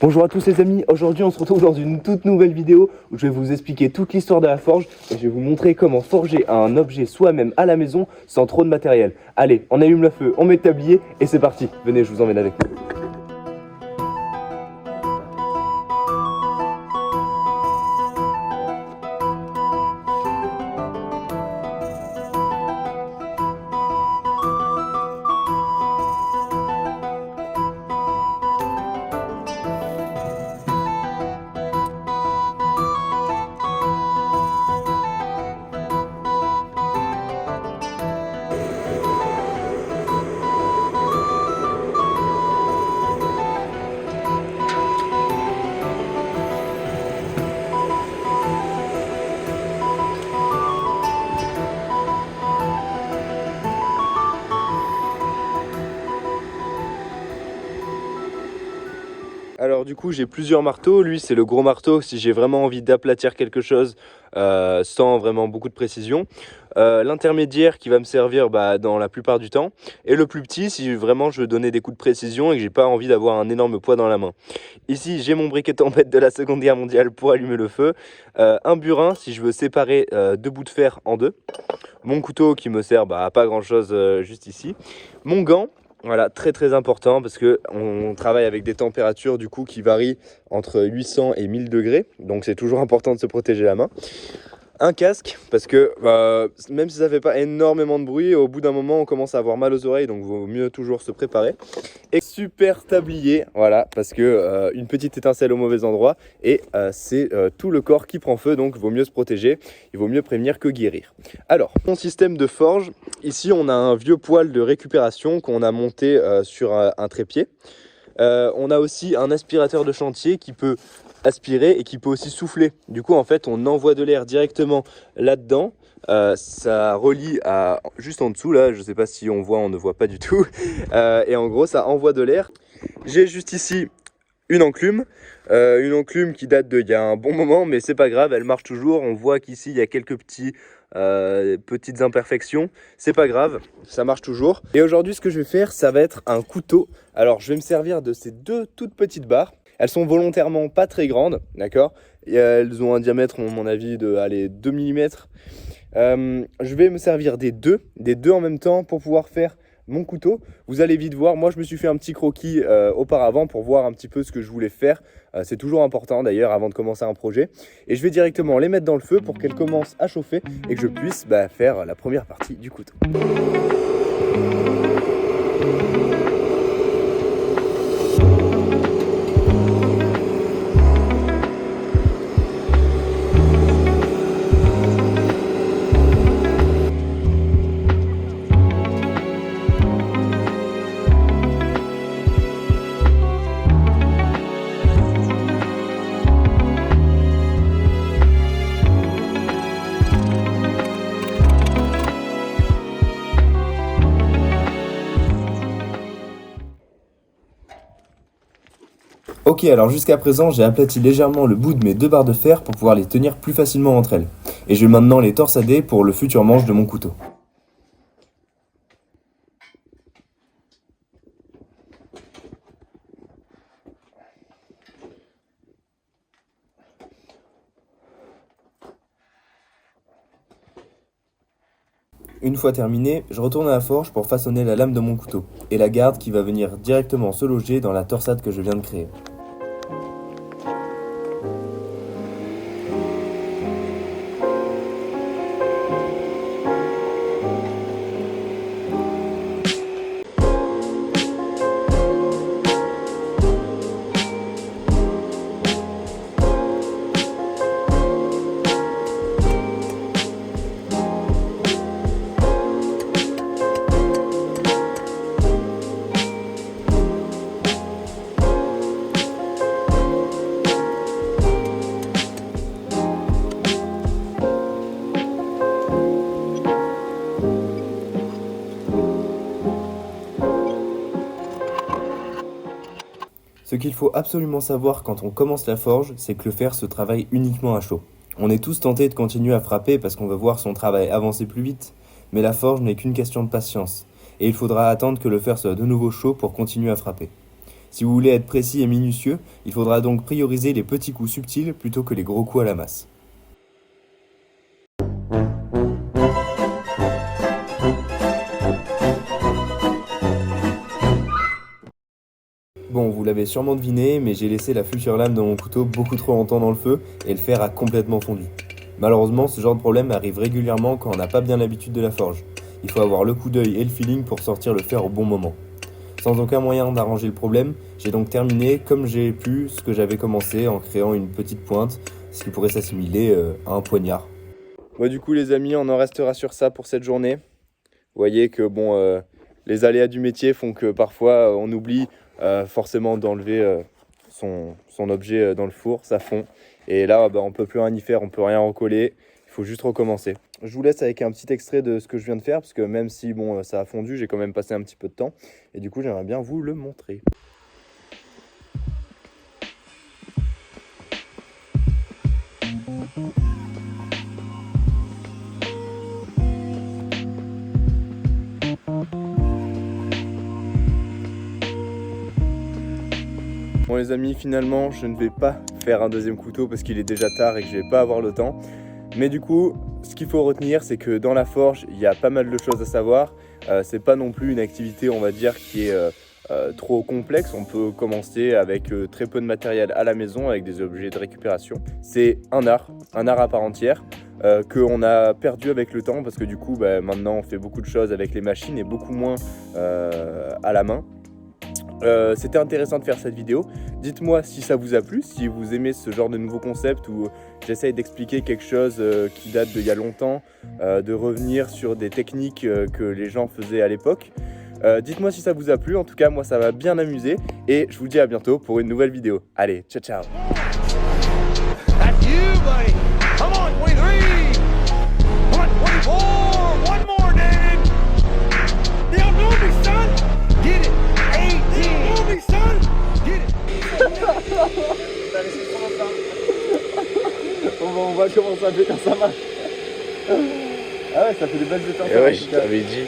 Bonjour à tous les amis, aujourd'hui on se retrouve dans une toute nouvelle vidéo où je vais vous expliquer toute l'histoire de la forge et je vais vous montrer comment forger un objet soi-même à la maison sans trop de matériel. Allez, on allume le feu, on met le tablier et c'est parti. Venez, je vous emmène avec moi. Alors du coup j'ai plusieurs marteaux, lui c'est le gros marteau si j'ai vraiment envie d'aplatir quelque chose sans vraiment beaucoup de précision. L'intermédiaire qui va me servir dans la plupart du temps. Et le plus petit si vraiment je veux donner des coups de précision et que j'ai pas envie d'avoir un énorme poids dans la main. Ici j'ai mon briquet tempête de la Seconde Guerre mondiale pour allumer le feu. Un burin si je veux séparer deux bouts de fer en deux. Mon couteau qui me sert à pas grand chose juste ici. Mon gant. Voilà, très important parce que on travaille avec des températures du coup qui varient entre 800 et 1000 degrés. Donc c'est toujours important de se protéger la main. Un casque parce que même si ça fait pas énormément de bruit, au bout d'un moment on commence à avoir mal aux oreilles, donc il vaut mieux toujours se préparer. Et super tablier, voilà, parce que une petite étincelle au mauvais endroit et c'est tout le corps qui prend feu, donc il vaut mieux se protéger, il vaut mieux prévenir que guérir. Alors, mon système de forge, ici on a un vieux poêle de récupération qu'on a monté sur un trépied. On a aussi un aspirateur de chantier qui peut aspirer et qui peut aussi souffler. Du coup en fait on envoie de l'air directement là-dedans. Ça relie à juste en dessous là, je sais pas si on voit, on ne voit pas du tout. Et en gros ça envoie de l'air. J'ai juste ici une enclume qui date d'il y a un bon moment, mais c'est pas grave, elle marche toujours. On voit qu'ici il y a quelques petites imperfections, c'est pas grave, ça marche toujours. Et aujourd'hui ce que je vais faire, ça va être un couteau. Alors je vais me servir de ces deux toutes petites barres. Elles sont volontairement pas très grandes, d'accord. Elles ont un diamètre, à mon avis, de 2 mm. Je vais me servir des deux en même temps pour pouvoir faire mon couteau. Vous allez vite voir, moi je me suis fait un petit croquis auparavant pour voir un petit peu ce que je voulais faire. C'est toujours important d'ailleurs avant de commencer un projet. Et je vais directement les mettre dans le feu pour qu'elles commencent à chauffer et que je puisse faire la première partie du couteau. Ok, alors jusqu'à présent, j'ai aplati légèrement le bout de mes deux barres de fer pour pouvoir les tenir plus facilement entre elles. Et je vais maintenant les torsader pour le futur manche de mon couteau. Une fois terminé, je retourne à la forge pour façonner la lame de mon couteau et la garde qui va venir directement se loger dans la torsade que je viens de créer. Ce qu'il faut absolument savoir quand on commence la forge, c'est que le fer se travaille uniquement à chaud. On est tous tentés de continuer à frapper parce qu'on veut voir son travail avancer plus vite, mais la forge n'est qu'une question de patience, et il faudra attendre que le fer soit de nouveau chaud pour continuer à frapper. Si vous voulez être précis et minutieux, il faudra donc prioriser les petits coups subtils plutôt que les gros coups à la masse. Bon, vous l'avez sûrement deviné, mais j'ai laissé la future lame de mon couteau beaucoup trop longtemps dans le feu et le fer a complètement fondu. Malheureusement, ce genre de problème arrive régulièrement quand on n'a pas bien l'habitude de la forge. Il faut avoir le coup d'œil et le feeling pour sortir le fer au bon moment. Sans aucun moyen d'arranger le problème, j'ai donc terminé comme j'ai pu ce que j'avais commencé en créant une petite pointe, ce qui pourrait s'assimiler à un poignard. Bon, du coup les amis, on en restera sur ça pour cette journée. Vous voyez que bon, les aléas du métier font que parfois on oublie forcément d'enlever son objet dans le four, ça fond. Et là, on ne peut plus rien y faire, on ne peut rien recoller, il faut juste recommencer. Je vous laisse avec un petit extrait de ce que je viens de faire, parce que même si bon, ça a fondu, j'ai quand même passé un petit peu de temps. Et du coup, j'aimerais bien vous le montrer. Bon les amis, finalement je ne vais pas faire un deuxième couteau parce qu'il est déjà tard et que je vais pas avoir le temps. Mais du coup, ce qu'il faut retenir, c'est que dans la forge, il y a pas mal de choses à savoir. C'est pas non plus une activité, on va dire, qui est trop complexe. On peut commencer avec très peu de matériel à la maison, avec des objets de récupération. C'est un art à part entière, qu'on a perdu avec le temps parce que du coup, maintenant on fait beaucoup de choses avec les machines et beaucoup moins à la main. C'était intéressant de faire cette vidéo. Dites-moi si ça vous a plu, si vous aimez ce genre de nouveau concept où j'essaye d'expliquer quelque chose qui date d'il y a longtemps, de revenir sur des techniques que les gens faisaient à l'époque. Dites-moi si ça vous a plu, en tout cas moi ça m'a bien amusé et je vous dis à bientôt pour une nouvelle vidéo. Allez, ciao ciao. On va voir comment ça fait quand ça marche. Ah ouais, ça fait des belles étincelles. Ouais, je t'avais dit.